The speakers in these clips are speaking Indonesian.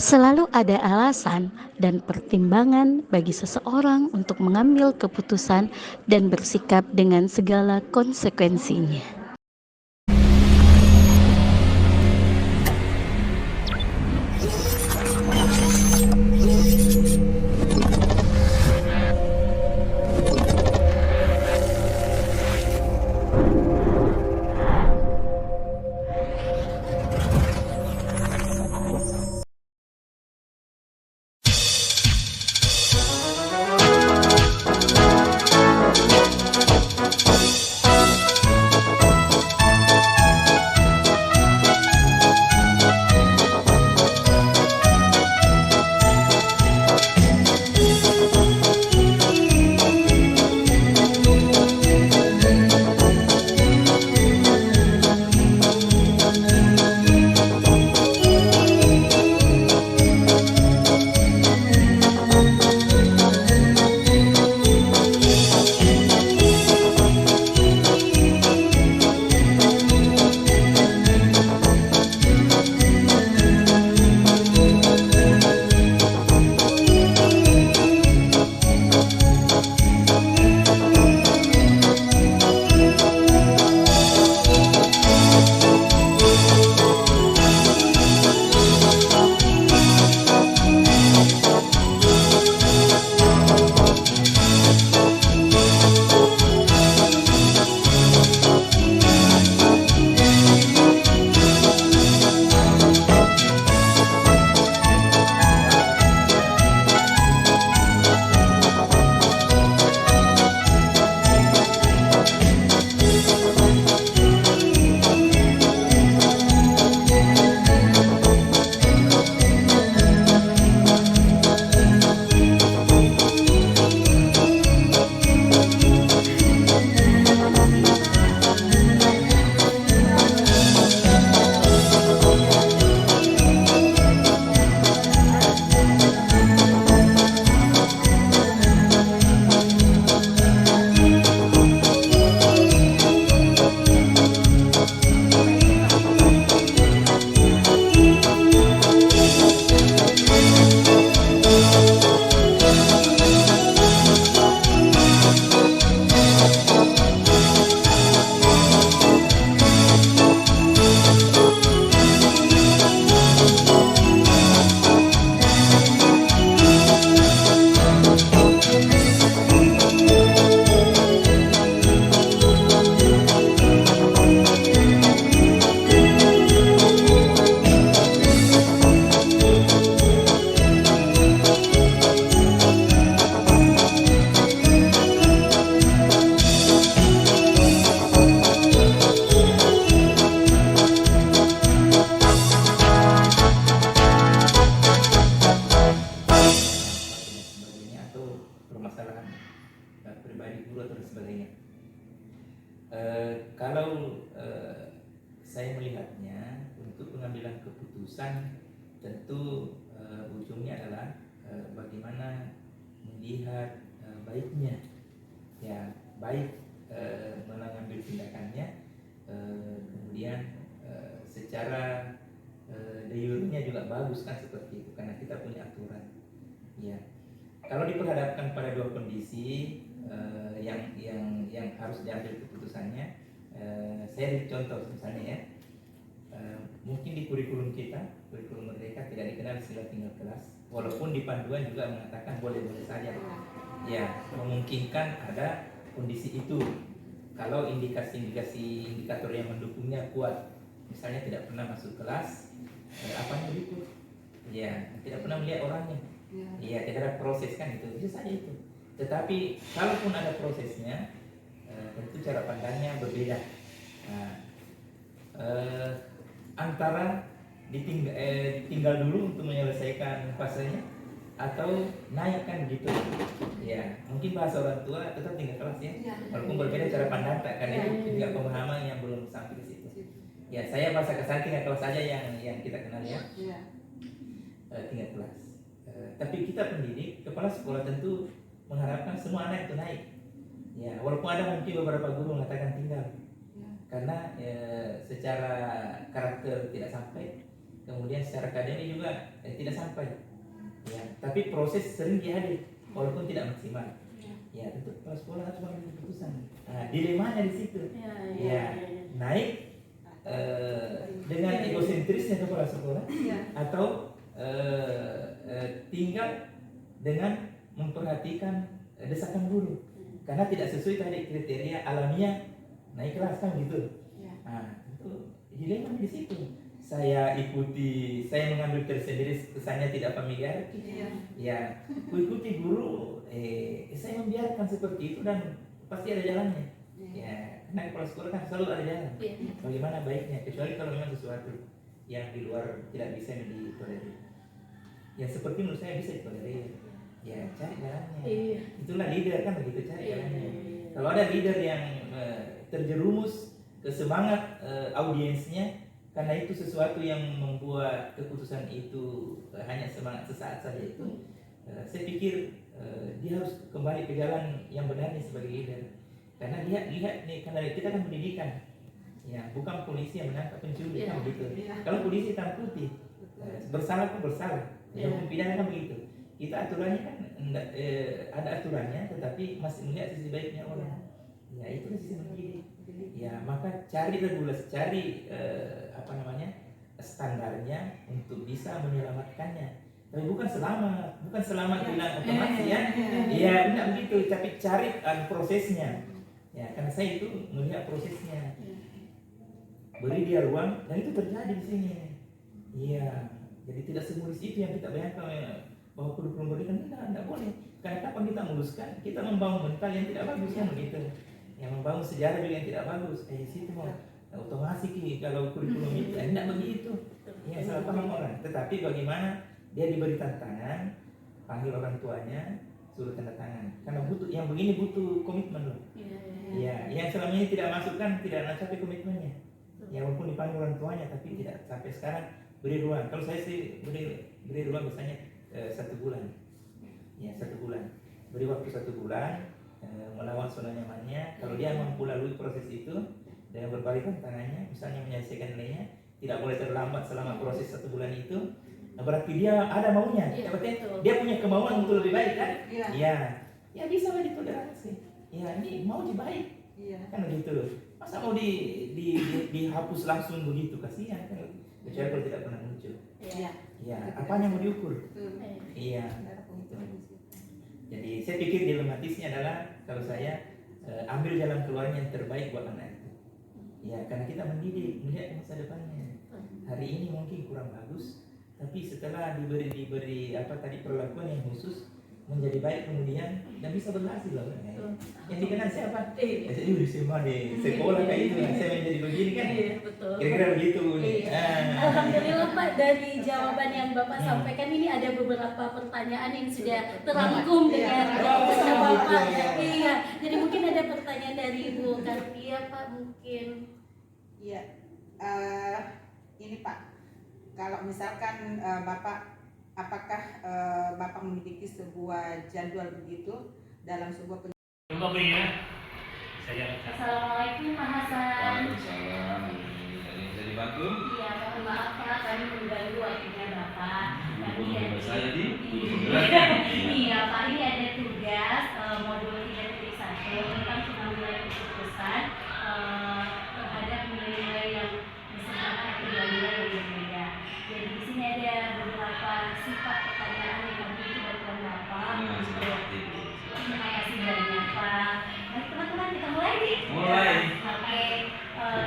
Selalu ada alasan dan pertimbangan bagi seseorang untuk mengambil keputusan dan bersikap dengan segala konsekuensinya. Sebagainya atau permasalahan pribadi guru atau sebagainya. Kalau saya melihatnya untuk pengambilan keputusan tentu ujungnya adalah bagaimana melihat baiknya, ya baik mengambil tindakannya, kemudian secara de jure-nya juga bagus kan seperti itu karena kita punya aturan, ya. Kalau diperhadapkan pada dua kondisi yang harus diambil keputusannya, saya beri contoh misalnya ya, mungkin di kurikulum kita, kurikulum Merdeka tidak dikenal istilah tinggal kelas, walaupun di panduan juga mengatakan boleh-boleh saja, ya memungkinkan ada kondisi itu kalau indikasi-indikasi indikator yang mendukungnya kuat, misalnya tidak pernah masuk kelas, apanya berikut, ya tidak pernah melihat orangnya. Iya, tidak ada proses kan itu, bisa saja itu. Tetapi kalaupun ada prosesnya, tentu cara pandangnya berbeda. Nah, antara ditinggal dulu untuk menyelesaikan fasenya atau naikkan gitu. Ya, mungkin bahasa orang tua tetap tinggal kelas ya. Walaupun berbeda cara pandang, karena itu juga pemahaman yang belum sampai ke situ. Ya, saya bahasa kasar tinggal kelas saja yang kita kenal ya. Tinggal kelas. Tapi kita pendidik, kepala sekolah tentu mengharapkan semua anak itu naik. Ya, walaupun ada mungkin beberapa guru mengatakan tinggal, karena secara karakter tidak sampai, kemudian secara akademik juga tidak sampai. Ya, tapi proses sering dihadir walaupun tidak maksimal. Ya, tentu kepala sekolah harus mengambil keputusan. Nah, dilemanya di situ. Ya, naik dengan egosentrisnya kepala sekolah atau tinggal dengan memperhatikan desakan guru karena tidak sesuai tadi kriteria alamiah naik kelas kan gitu. Nah, itu dilema di situ. Saya mengambil tersendiri kesannya tidak familiar. Ya, ikuti guru, saya membiarkan seperti itu dan pasti ada jalannya. Ya, karena kepala sekolah kan selalu ada jalan. Bagaimana baiknya, kecuali kalau memang sesuatu yang di luar tidak bisa ditolerir. Ya seperti menurut saya bisa ditolerir. Ya cari jalannya. Itulah leader kan begitu, cari jalannya. Kalau ada leader yang terjerumus ke semangat audiensnya karena itu sesuatu yang membuat keputusan itu hanya semangat sesaat saja itu, saya pikir dia harus kembali ke jalan yang benarnya sebagai leader. Karena dia lihat nih, karena kita kan pendidikan, ya bukan polisi yang menangkap pencuri kan begitu. Kalau polisi hitam putih, bersalah pun bersalah, hukum pidana kan begitu. Kita aturannya kan ada aturannya, tetapi masih melihat sisi baiknya orang. Ya itu sisi mendidik. Ya maka cari regulasi, cari standarnya untuk bisa menyelamatkannya. Tapi bukan selamat bilang otomatis ya. Iya tidak begitu, tapi cari prosesnya. Ya karena saya itu melihat prosesnya. Beri dia ruang dan itu terjadi di sini. Iya, jadi tidak semulus itu yang kita bayangkan bahwa kurikulum pendidikan tidak boleh. Karena kapan kita meluluskan, kita membangun mental yang tidak bagus kan begitu. Yang membangun sejarah juga yang tidak bagus. Situ mau otomasi kalau kurikulum itu tidak begitu. Ya salah paham orang. Tetapi bagaimana dia diberi tantangan, panggil orang tuanya, suruh tanda tangan. Karena yang begini butuh komitmen loh. Ya, yang selama ini tidak masuk kan tidak mencapai komitmennya. Ya walaupun dipanggil orang tuanya tapi tidak sampai sekarang beri ruang. Kalau saya sih beri ruang biasanya 1 bulan. Ya 1 bulan. Beri waktu 1 bulan melawan zona nyamannya. Kalau dia mampu lalui proses itu dengan berbagai tantangannya, misalnya menyelesaikan nilainya, tidak boleh terlambat selama proses 1 bulan itu. Nah, berarti dia ada maunya. Dia punya kemauan untuk lebih baik kan? Iya. Ya bisa lah ditoleransi. Ya ini mau baik. Kan begitu. Masa mau dihapus langsung begitu, kasihan kan? Kecuali kalau tidak pernah muncul. Ya, apanya mau diukur? Iya. Jadi saya pikir dilematisnya adalah kalau saya ambil jalan keluarnya yang terbaik buat anak itu. Ya, karena kita mendidik, melihat masa depannya. Hari ini mungkin kurang bagus, tapi setelah diberi perlakuan yang khusus menjadi baik kemudian dan bisa berhasil loh. Yang dikenal siapa? Saya juga semua di sekolah kayak itu, saya menjadi begini kan. Kira-kira begitu. Alhamdulillah Pak, dari jawaban yang Bapak sampaikan ini ada beberapa pertanyaan yang sudah terangkum dengan jawaban Bapak. Iya, jadi mungkin ada pertanyaan dari Ibu Kartia Pak mungkin. Iya, ini Pak, kalau misalkan apakah Bapak memiliki sebuah jadwal begitu dalam sebuah Assalamualaikum Pak Hasan. Waalaikumsalam. Bisa dibantu? Iya, mohon maaf Pak, kami mengganggu waktunya Bapak. Saya di Iya Pak, ini ada tugas modul 3.1 tentang pengambilan keputusan terhadap nilai-nilai yang disebutkan kedua nilai yang berbeda. Jadi di sini ada beberapa sifat pertanyaan yang kami coba Bapak. Terima kasih banyak Pak. Mari teman-teman kita mulai nih. Mulai. Oke,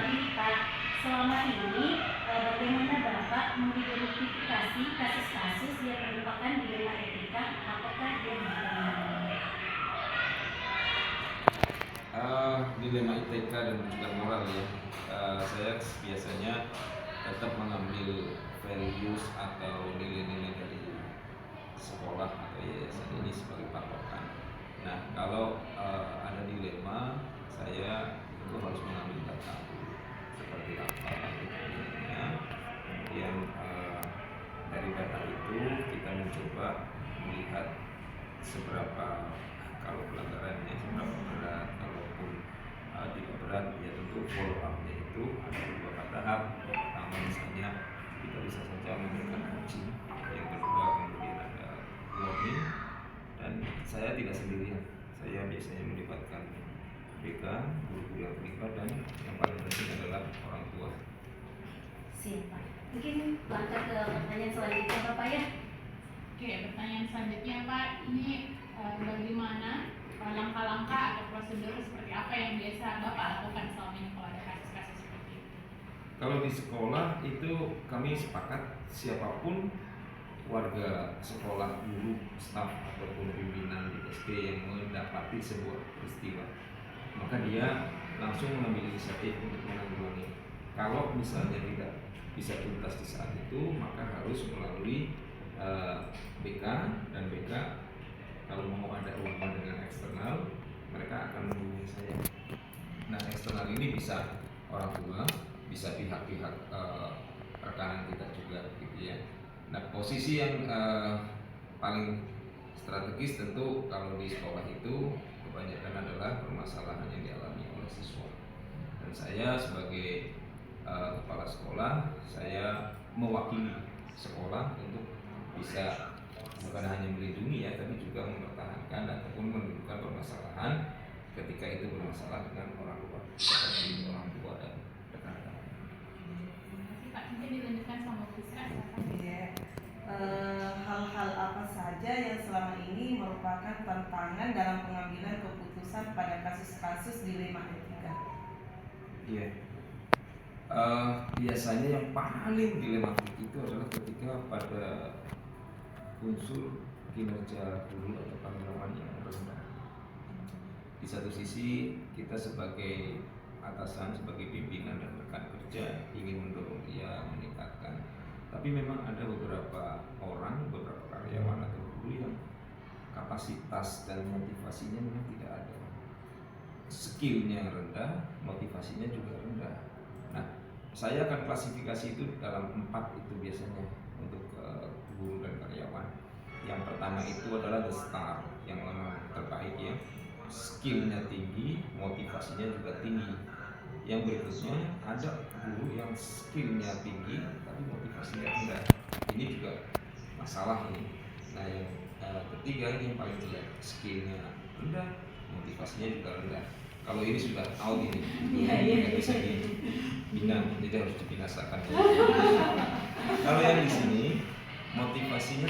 ini Pak, selama ini bagaimana Bapak mengidentifikasi kasus-kasus yang merupakan dilema etika, apakah dia dilema etika dan juga moral ya. Saya biasanya tetap mengambil values atau nilai-nilai dari sekolah atau yayasan ini sebagai patokan. Nah, kalau ada dilema, saya itu harus mengambil data seperti apa nilainya. Kemudian dari data itu kita mencoba melihat seberapa, kalau pelanggarannya seberapa berat, kalaupun tidak berat ya tentu follow up-nya itu ada beberapa tahap. Pertama misalnya kita bisa saja memberikan coaching. Yang kedua kemudian ada warning, dan saya tidak sendirian. Saya biasanya melibatkan BK, guru-guru yang terlibat, dan yang paling penting adalah orang tua. Siap Pak. Mungkin langkah ke pertanyaan selanjutnya Bapak ya. Oke, pertanyaan selanjutnya Pak, ini bagaimana langkah-langkah atau prosedur seperti apa yang biasa Bapak lakukan selama ini kalau ada kasus-kasus seperti itu? Kalau di sekolah itu kami sepakat siapapun warga sekolah, guru, staf ataupun pimpinan di SD yang mendapati sebuah peristiwa, maka dia langsung mengambil inisiatif untuk menanggulangi. Kalau misalnya tidak bisa tuntas di saat itu, maka harus melalui BK, dan BK kalau mau ada urusan dengan eksternal, mereka akan menghubungi saya. Nah, eksternal ini bisa orang tua, bisa pihak-pihak rekanan kita juga, gitu ya. Nah, posisi yang paling strategis tentu kalau di sekolah itu kebanyakan adalah permasalahan yang dialami oleh siswa. Dan saya sebagai kepala sekolah, saya mewakili sekolah untuk bisa bukan hanya melindungi ya, tapi juga mempertahankan ataupun menunjukkan permasalahan ketika itu bermasalah dengan orang tua, seperti orang tua dan rekan-rekan. Terima kasih Pak. Mungkin dilanjutkan sama Bu Isra. Iya. Hal-hal apa saja yang selama ini merupakan tantangan dalam pengambilan keputusan pada kasus-kasus dilema etika? Iya. Biasanya yang paling dilematik itu adalah ketika pada unsur kinerja guru atau karyawan yang rendah. Di satu sisi kita sebagai atasan, sebagai pimpinan dan rekan kerja ingin mendorong dia meningkatkan, tapi memang ada beberapa orang, beberapa karyawan atau guru yang kapasitas dan motivasinya memang tidak ada. Skillnya rendah, motivasinya juga rendah. Nah, saya akan klasifikasi itu dalam 4 itu biasanya untuk guru dan karyawan. Yang pertama itu adalah the star, yang memang terbaik ya, skillnya tinggi, motivasinya juga tinggi. Yang berikutnya ada guru yang skillnya tinggi tapi motivasinya rendah. Ini juga masalah ini. Nah, yang ketiga ini yang paling jelek, skillnya rendah, motivasinya juga rendah. Kalau ini sudah out ini, tidak bisa dibina, jadi harus dibinasakan. Kalau yang di sini motivasinya